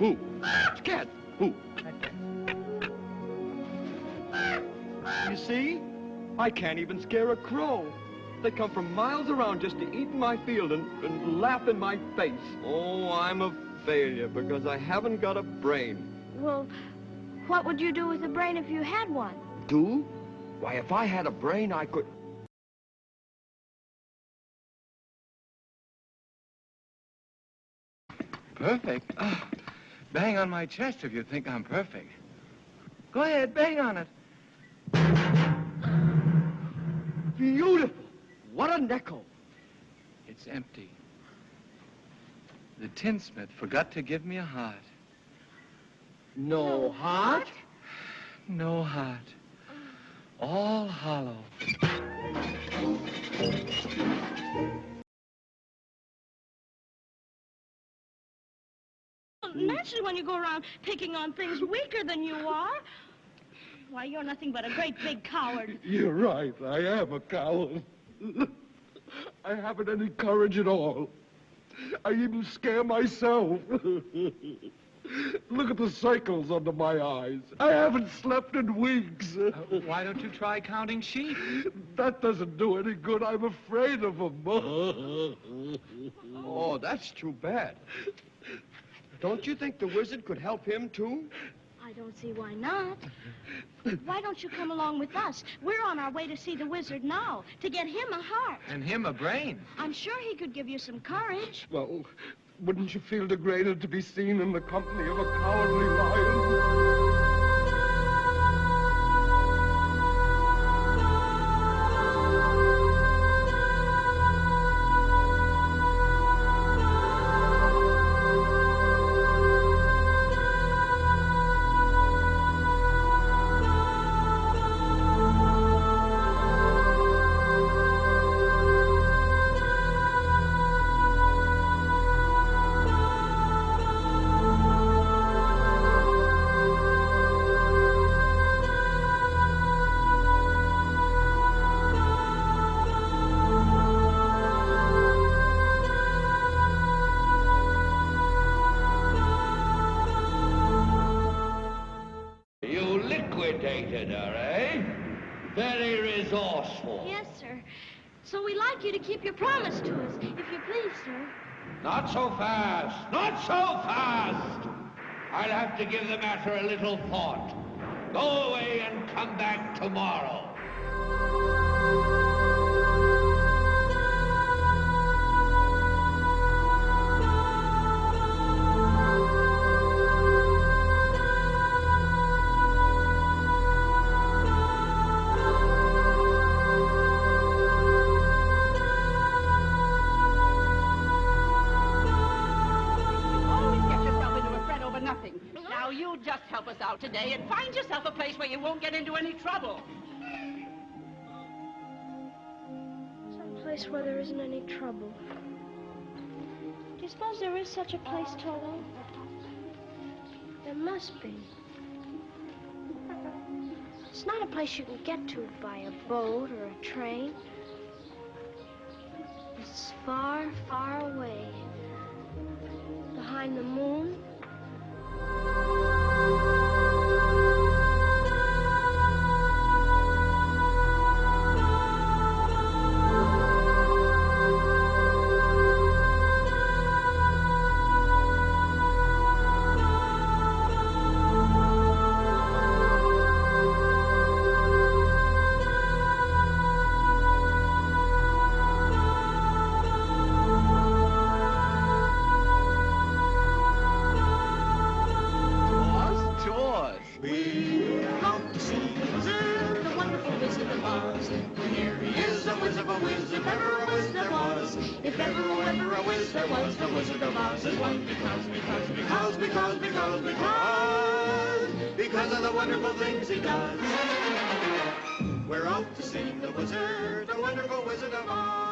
Who? Cat. Who? You see? I can't even scare a crow. They come from miles around just to eat in my field and laugh in my face. Oh, I'm a failure because I haven't got a brain. Well, what would you do with a brain if you had one? Do? Why, if I had a brain, I could... Perfect? Oh, bang on my chest if you think I'm perfect. Go ahead, bang on it. Beautiful. What a nickel. It's empty. The tinsmith forgot to give me a heart. No heart? No heart. All hollow. Naturally, when you go around picking on things weaker than you are, why, you're nothing but a great big coward. You're right. I am a coward. I haven't any courage at all. I even scare myself. Look at the circles under my eyes. I haven't slept in weeks. Why don't you try counting sheep? That doesn't do any good. I'm afraid of them. Oh, that's too bad. Don't you think the wizard could help him, too? I don't see why not. Why don't you come along with us? We're on our way to see the wizard now, to get him a heart. And him a brain. I'm sure he could give you some courage. Well, wouldn't you feel degraded to be seen in the company of a cowardly lion? Liquidated her, eh? Very resourceful. Yes, sir. So we'd like you to keep your promise to us, if you please, sir. Not so fast. Not so fast. I'll have to give the matter a little thought. Go away and come back tomorrow. You just help us out today and find yourself a place where you won't get into any trouble. Some place where there isn't any trouble. Do you suppose there is such a place, Toto? There must be. It's not a place you can get to by a boat or a train. It's far, far away. Behind the moon. If ever a whiz there was, the Wizard of Oz is one because of the wonderful things he does. We're off to see the wizard, the wonderful Wizard of Oz.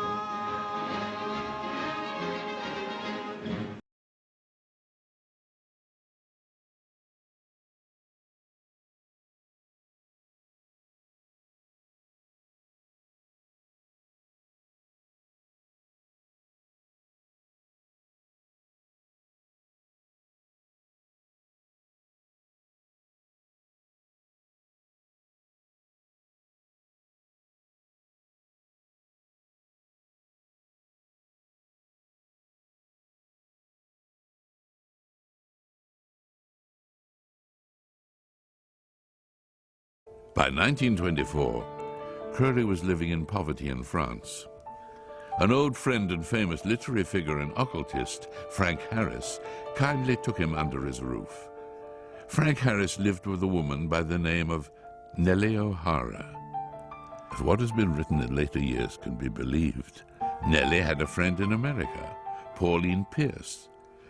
By 1924, Crowley was living in poverty in France. An old friend and famous literary figure and occultist, Frank Harris, kindly took him under his roof. Frank Harris lived with a woman by the name of Nellie O'Hara. If what has been written in later years can be believed, Nellie had a friend in America, Pauline Pierce,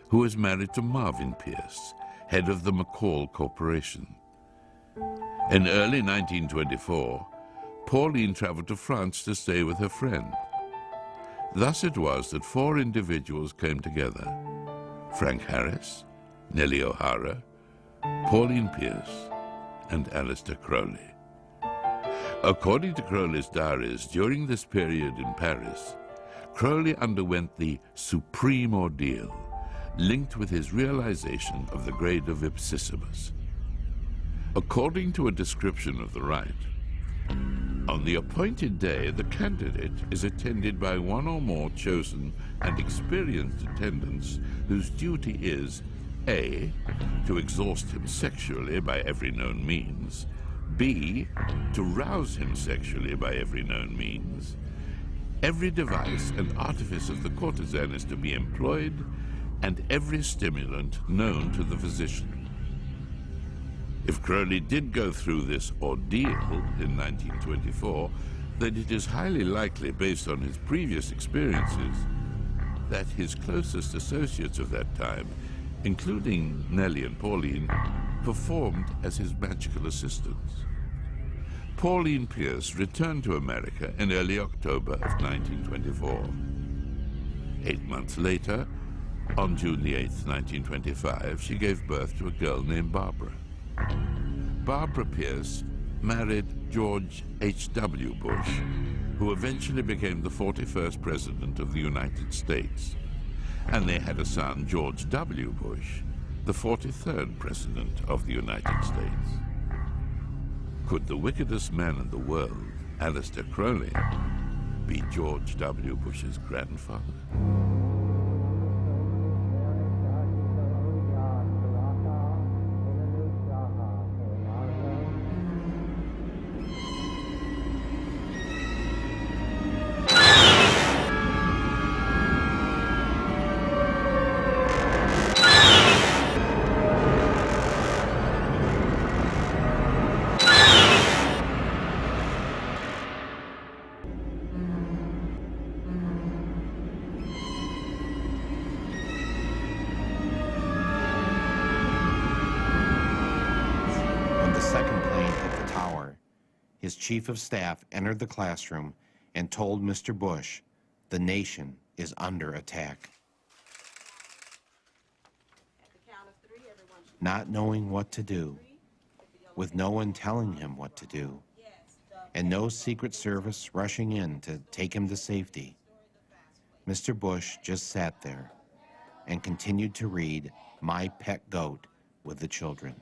who was married to Marvin Pierce, head of the McCall Corporation. In early 1924, Pauline traveled to France to stay with her friend. Thus it was that 4 individuals came together: Frank Harris, Nellie O'Hara, Pauline Pierce, and Aleister Crowley. According to Crowley's diaries, during this period in Paris, Crowley underwent the supreme ordeal, linked with his realization of the grade of ipsissimus. According to a description of the rite, on the appointed day, the candidate is attended by 1 or more chosen and experienced attendants whose duty is A, to exhaust him sexually by every known means, B, to rouse him sexually by every known means. Every device and artifice of the courtesan is to be employed, and every stimulant known to the physician. If Crowley did go through this ordeal in 1924, then it is highly likely, based on his previous experiences, that his closest associates of that time, including Nellie and Pauline, performed as his magical assistants. Pauline Pierce returned to America in early October of 1924. 8 months later, on June the 8th, 1925, she gave birth to a girl named Barbara. Barbara Pierce married George H.W. Bush, who eventually became the 41st President of the United States. And they had a son, George W. Bush, the 43rd President of the United States. Could the wickedest man in the world, Aleister Crowley, be George W. Bush's grandfather? His chief of staff entered the classroom and told Mr. Bush, "The nation is under attack." Not knowing what to do, with no one telling him what to do, and no Secret Service rushing in to take him to safety, Mr. Bush just sat there and continued to read My Pet Goat with the children.